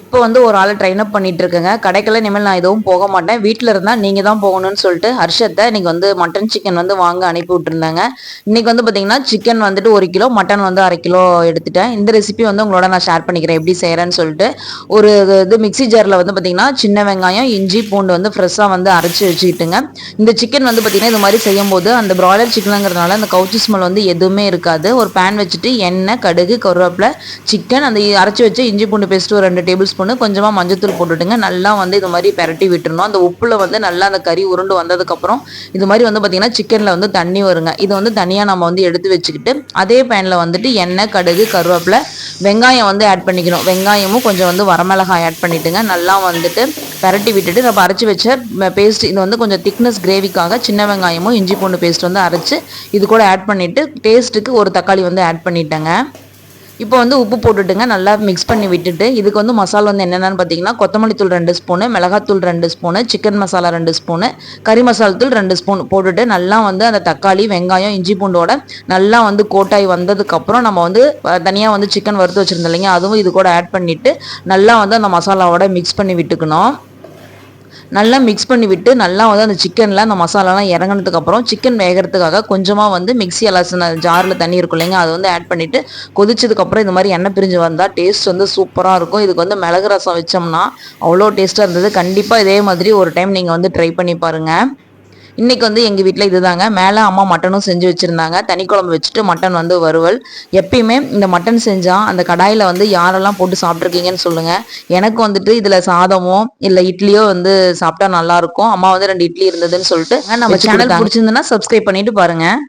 இப்போ வந்து ஒரு ஆளை ட்ரெயின் அப் பண்ணிட்டு இருக்கேங்க. கடைக்கெல்லாம் இனிமேல் நான் எதுவும் போக மாட்டேன். வீட்ல இருந்தா நீங்க தான் போகணும்னு சொல்லிட்டு ஹர்ஷத்த இன்னைக்கு வந்து மட்டன் சிக்கன் வந்து வாங்க அனுப்பி விட்டுருந்தாங்க. இன்னைக்கு வந்து பார்த்தீங்கன்னா சிக்கன் வந்துட்டு 1 கிலோ, மட்டன் வந்து 1/2 கிலோ எடுத்துட்டேன். இந்த ரெசிபி வந்து உங்களோட நான் ஷேர் பண்ணிக்கிறேன் எப்படி செய்கிறேன்னு சொல்லிட்டு. ஒரு இது மிக்ஸி ஜாரில் வந்து பார்த்தீங்கன்னா சின்ன வெங்காயம், இஞ்சி, பூண்டு வந்து ஃப்ரெஷ்ஷாக வந்து அரைச்சி வச்சுக்கிட்டுங்க. இந்த சிக்கன் வந்து பார்த்தீங்கன்னா இது மாதிரி செய்யும்போது அந்த பிராய்லர் சிக்கனுங்கிறதுனால அந்த கவுச்சி ஸ்மெல் வந்து எதுவுமே இருக்காது. ஒரு பேன் வச்சுட்டு எண்ணெய், கடுகு, கருவேப்பிலை, சிக்கன், அந்த அரைச்சி வச்சு இஞ்சி பூண்டு பேஸ்ட் ஒரு 2 டேபிள் ஸ்பூனு, கொஞ்சமாக மஞ்சத்தூள் போட்டுட்டுங்க நல்லா வந்து இது மாதிரி பெரட்டி விட்டுறணும். அந்த உப்புல வந்து நல்லா அந்த கறி உருண்டு வந்ததுக்கப்புறம் இது மாதிரி வந்து பார்த்தீங்கன்னா சிக்கனில் வந்து தண்ணி வருங்க. இது வந்து தனியாக நம்ம வந்து எடுத்து வச்சுக்கிட்டு அதே பேனில் வந்துட்டு எண்ணெய், கடுகு, கருவேப்பிலை, வெங்காயம் வந்து ஆட் பண்ணிக்கணும். வெங்காயமும் கொஞ்சம் வந்து வரமிளகாய் ஆட் பண்ணிட்டுங்க நல்லா வந்துட்டு பெரட்டி விட்டுட்டு நம்ம அரைச்சி வச்ச பேஸ்ட், இது வந்து கொஞ்சம் திக்னஸ் கிரேவிக்காக சின்ன வெங்காயமும் இஞ்சி பூண்டு பேஸ்ட் வந்து அரைச்சி இது கூட ஆட் பண்ணிவிட்டு டேஸ்ட்டுக்கு ஒரு தக்காளி வந்து ஆட் பண்ணிட்டேங்க. இப்போ வந்து உப்பு போட்டுட்டுங்க நல்லா மிக்ஸ் பண்ணி விட்டுட்டு இதுக்கு வந்து மசாலா வந்து என்னென்னு பார்த்தீங்கன்னா கொத்தமல்லி தூள் 2 ஸ்பூனு, மிளகாத்தூள் 2 ஸ்பூனு, சிக்கன் மசாலா 2 ஸ்பூனு, கறி மசாலா தூள் 2 ஸ்பூன் போட்டுட்டு நல்லா வந்து அந்த தக்காளி, வெங்காயம், இஞ்சி பூண்டோட நல்லா வந்து கோட்டாய் வந்ததுக்கப்புறம் நம்ம வந்து தனியாக வந்து சிக்கன் வறுத்து வச்சுருந்தோம் இல்லைங்க, அதுவும் இது கூட ஆட் பண்ணிவிட்டு நல்லா வந்து அந்த மசாலாவோட மிக்ஸ் பண்ணி விட்டுக்கணும். நல்லா மிக்ஸ் பண்ணி விட்டு நல்லா வந்து அந்த சிக்கனில் அந்த மசாலாலாம் இறங்கினதுக்கப்புறம் சிக்கன் வேகிறதுக்காக கொஞ்சமாக வந்து மிக்ஸி அலசின ஜாரில் தண்ணி இருக்கும் இல்லைங்க, அதை வந்து ஆட் பண்ணிவிட்டு கொதிச்சதுக்கப்புறம் இந்த மாதிரி எண்ணெய் பிரிஞ்சு வந்தால் டேஸ்ட் வந்து சூப்பராக இருக்கும். இதுக்கு வந்து மிளகு ரசம் வச்சோம்னா அவ்வளோ டேஸ்ட்டாக இருந்தது. கண்டிப்பாக இதே மாதிரி ஒரு டைம் நீங்கள் வந்து ட்ரை பண்ணி பாருங்கள். இன்னைக்கு வந்து எங்கள் வீட்டில் இதுதாங்க. மேலே அம்மா மட்டனும் செஞ்சு வச்சுருந்தாங்க. தனி குழம்பு வச்சுட்டு மட்டன் வந்து வறுவல். எப்பயுமே இந்த மட்டன் செஞ்சால் அந்த கடாயில் வந்து யாரெல்லாம் போட்டு சாப்பிட்ருக்கீங்கன்னு சொல்லுங்கள். எனக்கு வந்துட்டு இதில் சாதமோ இல்லை இட்லியோ வந்து சாப்பிட்டா நல்லாயிருக்கும். அம்மா வந்து 2 இட்லி இருந்ததுன்னு சொல்லிட்டு நம்ம சேனல் பிடிச்சிருந்துன்னா சப்ஸ்கிரைப் பண்ணிட்டு பாருங்கள்.